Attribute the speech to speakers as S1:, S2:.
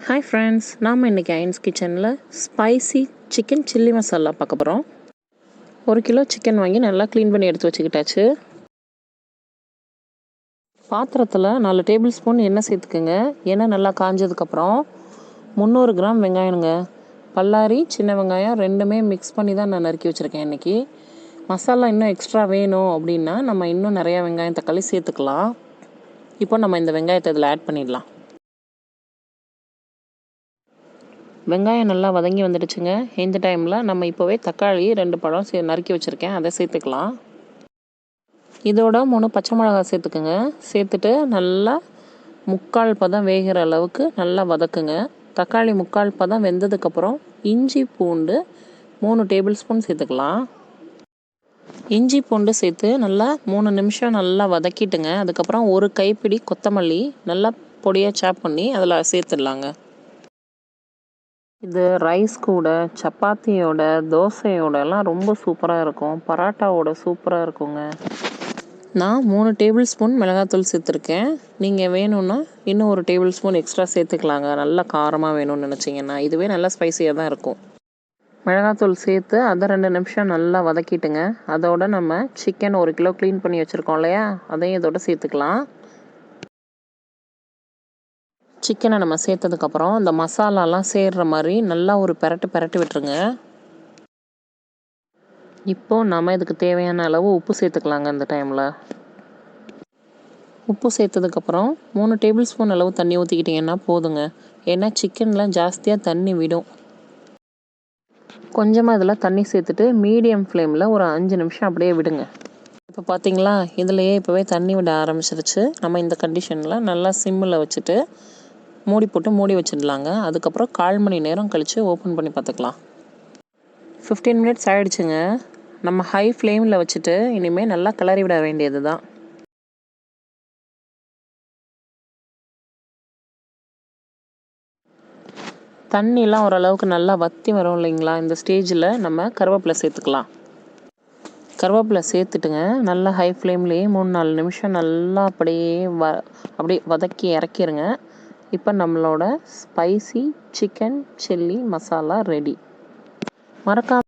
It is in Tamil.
S1: ஹாய் ஃப்ரெண்ட்ஸ், நாம் இன்றைக்கி ஐன்ஸ் கிச்சனில் ஸ்பைசி சிக்கன் சில்லி மசாலா பார்க்க போகிறோம். 1 கிலோ சிக்கன் வாங்கி நல்லா க்ளீன் பண்ணி எடுத்து வச்சுக்கிட்டாச்சு. பாத்திரத்தில் 4 டேபிள் ஸ்பூன் எண்ணெய் சேர்த்துக்குங்க. எண்ணெய் நல்லா காஞ்சதுக்கப்புறம் 300 கிராம் வெங்காயங்க, பல்லாரி, சின்ன வெங்காயம் ரெண்டுமே மிக்ஸ் பண்ணி தான் நான் நறுக்கி வச்சுருக்கேன். இன்றைக்கி மசாலா இன்னும் எக்ஸ்ட்ரா வேணும் அப்படின்னா நம்ம இன்னும் நிறையா வெங்காயம் தக்காளி சேர்த்துக்கலாம். இப்போ நம்ம இந்த வெங்காயத்தை இதில் ஆட் பண்ணிடலாம். வெங்காயம் நல்லா வதங்கி வந்துடுச்சுங்க. இந்த டைமில் நம்ம இப்போவே தக்காளி 2 பழம் நறுக்கி வச்சுருக்கேன், அதை சேர்த்துக்கலாம். இதோட 3 பச்சை மிளகாய் சேர்த்துக்குங்க. சேர்த்துட்டு நல்லா 3/4 பதம் வேகிற அளவுக்கு நல்லா வதக்குங்க. தக்காளி 3/4 பதம் வெந்ததுக்கப்புறம் இஞ்சி பூண்டு 3 டேபிள் ஸ்பூன் சேர்த்துக்கலாம். இஞ்சி பூண்டு சேர்த்து நல்லா 3 நிமிஷம் நல்லா வதக்கிட்டுங்க. அதுக்கப்புறம் 1 கைப்பிடி கொத்தமல்லி நல்லா பொடியாக சாப் பண்ணி அதில் சேர்த்துடலாங்க. இது ரைஸ் கூட, சப்பாத்தியோட, தோசையோடலாம் ரொம்ப சூப்பராக இருக்கும். பரோட்டாவோட சூப்பராக இருக்குங்க. நான் 3 டேபிள் ஸ்பூன் மிளகாத்தூள் சேர்த்துருக்கேன். நீங்கள் வேணும்னா இன்னும் 1 டேபிள் ஸ்பூன் எக்ஸ்ட்ரா சேர்த்துக்கலாங்க. நல்லா காரமாக வேணும்னு நினச்சிங்கன்னா. இதுவே நல்லா ஸ்பைசியாக தான் இருக்கும். மிளகாத்தூள் சேர்த்து அதை 2 நிமிஷம் நல்லா வதக்கிட்டுங்க. அதோட நம்ம சிக்கன் 1 கிலோ க்ளீன் பண்ணி வச்சுருக்கோம் இல்லையா, அதையும் இதோட சேர்த்துக்கலாம். சிக்கனை நம்ம சேர்த்ததுக்கப்புறம் இந்த மசாலாலாம் சேர்கிற மாதிரி நல்லா ஒரு பெரட்டு விட்டுருங்க. இப்போது நம்ம இதுக்கு தேவையான அளவு உப்பு சேர்த்துக்கலாங்க. இந்த டைமில் உப்பு சேர்த்ததுக்கப்புறம் 3 டேபிள் ஸ்பூன் அளவு தண்ணி ஊற்றிக்கிட்டிங்கன்னா போதுங்க. ஏன்னா சிக்கனில் ஜாஸ்தியாக தண்ணி விடும். கொஞ்சமாக இதில் தண்ணி சேர்த்துட்டு மீடியம் ஃப்ளேமில் ஒரு 5 நிமிஷம் அப்படியே விடுங்க. இப்போ பார்த்தீங்களா, இதுலையே இப்போவே தண்ணி விட ஆரம்பிச்சிருச்சு. நம்ம இந்த கண்டிஷனில் நல்லா சிம்மில் வச்சுட்டு மூடி வச்சிடலாங்க. அதுக்கப்புறம் 1/4 மணி நேரம் கழித்து ஓப்பன் பண்ணி பார்த்துக்கலாம். 15 மினிட்ஸ் ஆகிடுச்சுங்க. நம்ம ஹை ஃப்ளேமில் வச்சுட்டு இனிமேல் நல்லா கிளறி விட வேண்டியது தான். தண்ணிலாம் ஓரளவுக்கு நல்லா வற்றி வரும் இல்லைங்களா, இந்த ஸ்டேஜில் நம்ம கருவேப்பிலை சேர்த்துக்கலாம். கருவேப்பிலை சேர்த்துட்டுங்க நல்லா ஹை ஃப்ளேம்லேயே 3-4 நிமிஷம் நல்லா அப்படியே வதக்கி இறக்கிடுங்க. இப்போ நம்மளோட spicy chicken chilli masala ready. மறக்காம